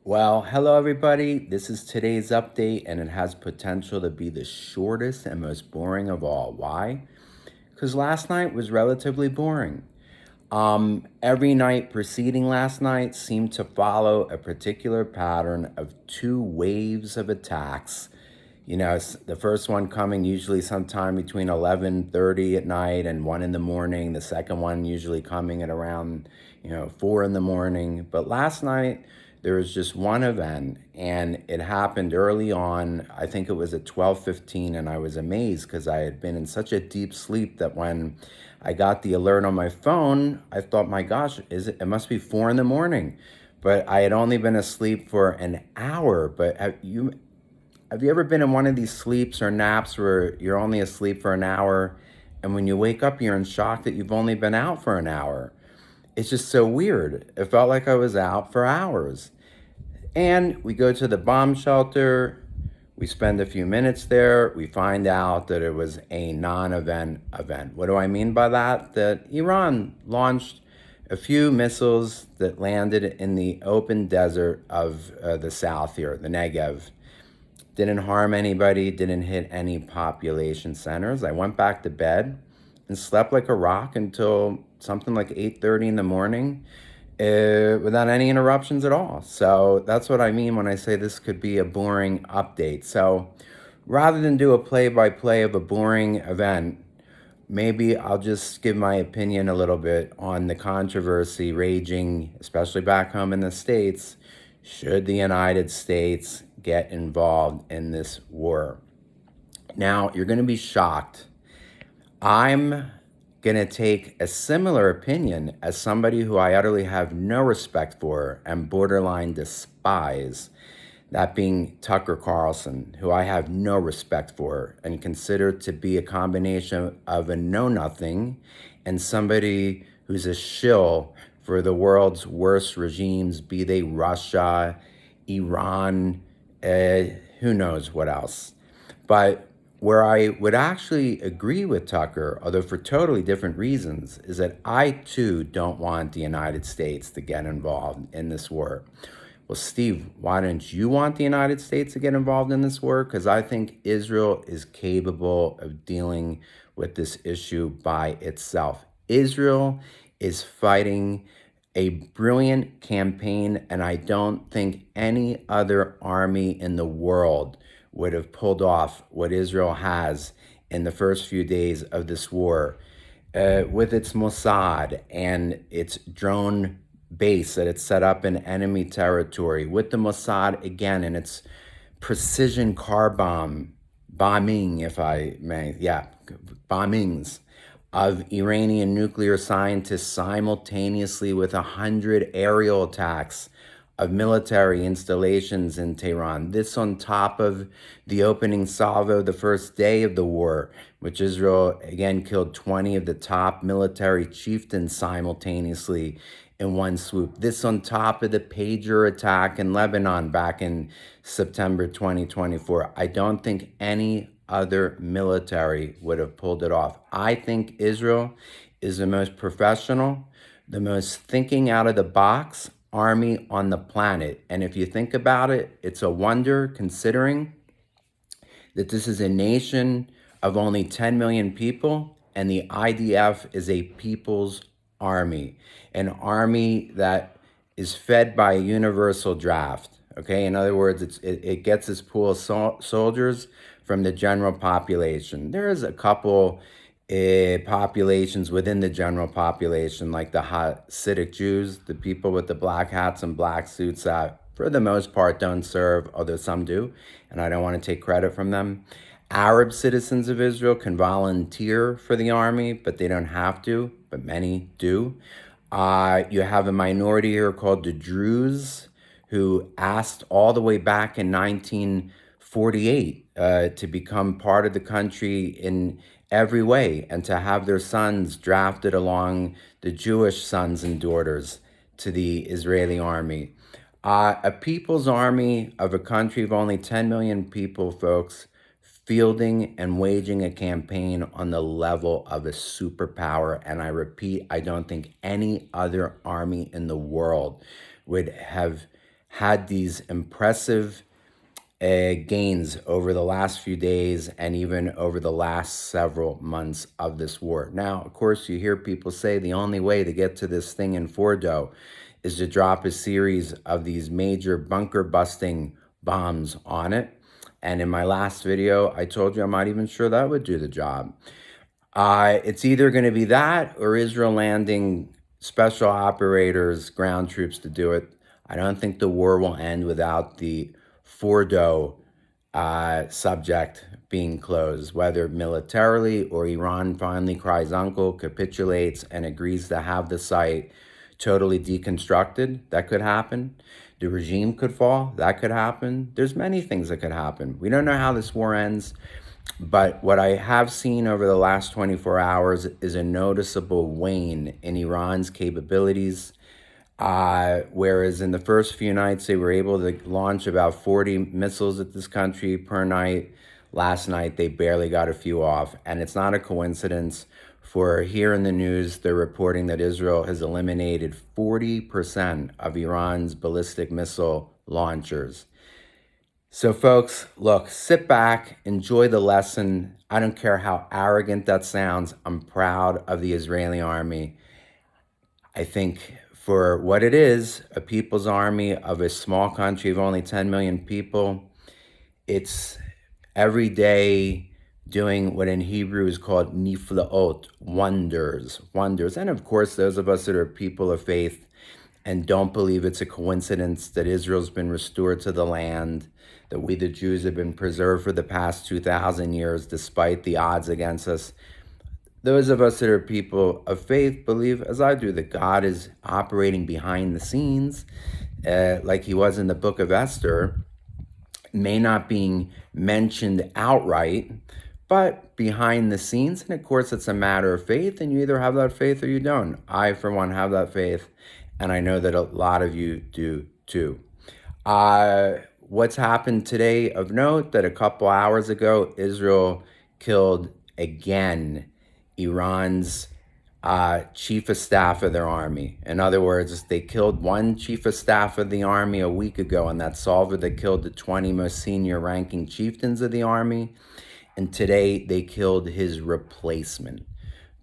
Well, hello everybody. This is today's update, and it has potential to be the shortest and most boring of all. Why? Because last night was relatively boring. Every night preceding last night seemed to follow a particular pattern of two waves of attacks. The first one coming usually sometime between 11:30 at night and 1 in the morning. The second one usually coming at around, 4 in the morning. But last night there was just one event, and it happened early on. I think it was at 12:15, and I was amazed because I had been in such a deep sleep that when I got the alert on my phone, I thought, my gosh, it must be 4 in the morning. But I had only been asleep for an hour. But have you ever been in one of these sleeps or naps where you're only asleep for an hour, and when you wake up, you're in shock that you've only been out for an hour? It's just so weird. It felt like I was out for hours. And we go to the bomb shelter. We spend a few minutes there. We find out that it was a non-event event. What do I mean by that? That Iran launched a few missiles that landed in the open desert of the south here, the Negev. Didn't harm anybody, didn't hit any population centers. I went back to bed and slept like a rock until something like 8:30 in the morning, without any interruptions at all. So that's what I mean when I say this could be a boring update. So rather than do a play-by-play of a boring event, maybe I'll just give my opinion a little bit on the controversy raging, especially back home in the States. Should the United States get involved in this war? Now, you're going to be shocked. I'm going to take a similar opinion as somebody who I utterly have no respect for and borderline despise, that being Tucker Carlson, who I have no respect for and consider to be a combination of a know-nothing and somebody who's a shill for the world's worst regimes, be they Russia, Iran, who knows what else. But where I would actually agree with Tucker, although for totally different reasons, is that I too don't want the United States to get involved in this war. Well, Steve, why don't you want the United States to get involved in this war? Because I think Israel is capable of dealing with this issue by itself. Israel is fighting a brilliant campaign, and I don't think any other army in the world would have pulled off what Israel has in the first few days of this war, with its Mossad and its drone base that it's set up in enemy territory, with the Mossad again and its precision car bombing, if I may, bombings of Iranian nuclear scientists simultaneously with 100 aerial attacks of military installations in Tehran. This on top of the opening salvo the first day of the war, which Israel again killed 20 of the top military chieftains simultaneously in one swoop. This on top of the pager attack in Lebanon back in September 2024. I don't think any other military would have pulled it off. I think Israel is the most professional, the most thinking out of the box army on the planet. And if you think about it, it's a wonder considering that this is a nation of only 10 million people, and the IDF is a people's army, an army that is fed by a universal draft. Okay, in other words, it gets its pool of soldiers from the general population. There is a couple populations within the general population, like the Hasidic Jews, the people with the black hats and black suits that, for the most part, don't serve, although some do, and I don't want to take credit from them. Arab citizens of Israel can volunteer for the army, but they don't have to, but many do. You have a minority here called the Druze, who asked all the way back in 1948 to become part of the country in every way and to have their sons drafted along the Jewish sons and daughters to the Israeli army. A people's army of a country of only 10 million people, folks, fielding and waging a campaign on the level of a superpower. And I repeat, I don't think any other army in the world would have had these impressive gains over the last few days and even over the last several months of this war. Now, of course, you hear people say the only way to get to this thing in Fordo is to drop a series of these major bunker busting bombs on it. And in my last video, I told you I'm not even sure that would do the job. It's either going to be that or Israel landing special operators, ground troops to do it. I don't think the war will end without the Fordo subject being closed, whether militarily or Iran finally cries uncle, capitulates, and agrees to have the site totally deconstructed. That could happen. The regime could fall. That could happen. There's many things that could happen. We don't know how this war ends. But what I have seen over the last 24 hours is a noticeable wane in Iran's capabilities. Whereas in the first few nights, they were able to launch about 40 missiles at this country per night. Last night, they barely got a few off. And it's not a coincidence, for here in the news, they're reporting that Israel has eliminated 40% of Iran's ballistic missile launchers. So folks, look, sit back, enjoy the lesson. I don't care how arrogant that sounds. I'm proud of the Israeli army. I think for what it is, a people's army of a small country of only 10 million people, it's every day doing what in Hebrew is called niflaot, wonders. And of course, those of us that are people of faith and don't believe it's a coincidence that Israel's been restored to the land, that we the Jews have been preserved for the past 2,000 years despite the odds against us. Those of us that are people of faith believe, as I do, that God is operating behind the scenes, like he was in the book of Esther, may not being mentioned outright, but behind the scenes. And of course, it's a matter of faith, and you either have that faith or you don't. I, for one, have that faith, and I know that a lot of you do too. What's happened today of note, that a couple hours ago, Israel killed again Iran's chief of staff of their army. In other words, they killed one chief of staff of the army a week ago, and that's Salva that killed the 20 most senior ranking chieftains of the army. And today they killed his replacement.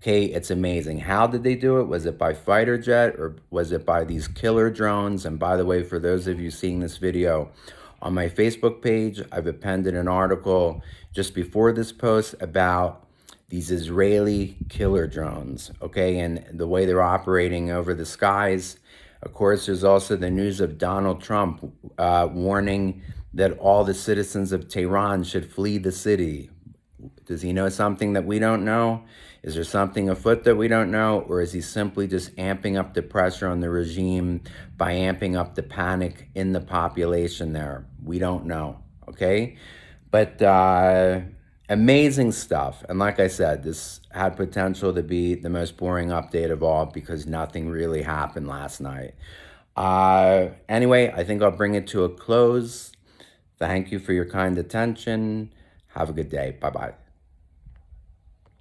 Okay, it's amazing. How did they do it? Was it by fighter jet or was it by these killer drones? And by the way, for those of you seeing this video, on my Facebook page, I've appended an article just before this post about these Israeli killer drones, okay, and the way they're operating over the skies. Of course, there's also the news of Donald Trump warning that all the citizens of Tehran should flee the city. Does he know something that we don't know? Is there something afoot that we don't know? Or is he simply just amping up the pressure on the regime by amping up the panic in the population there? We don't know, okay? But amazing stuff. And like I said, this had potential to be the most boring update of all because nothing really happened last night. Anyway, I think I'll bring it to a close. Thank you for your kind attention. Have a good day. Bye-bye.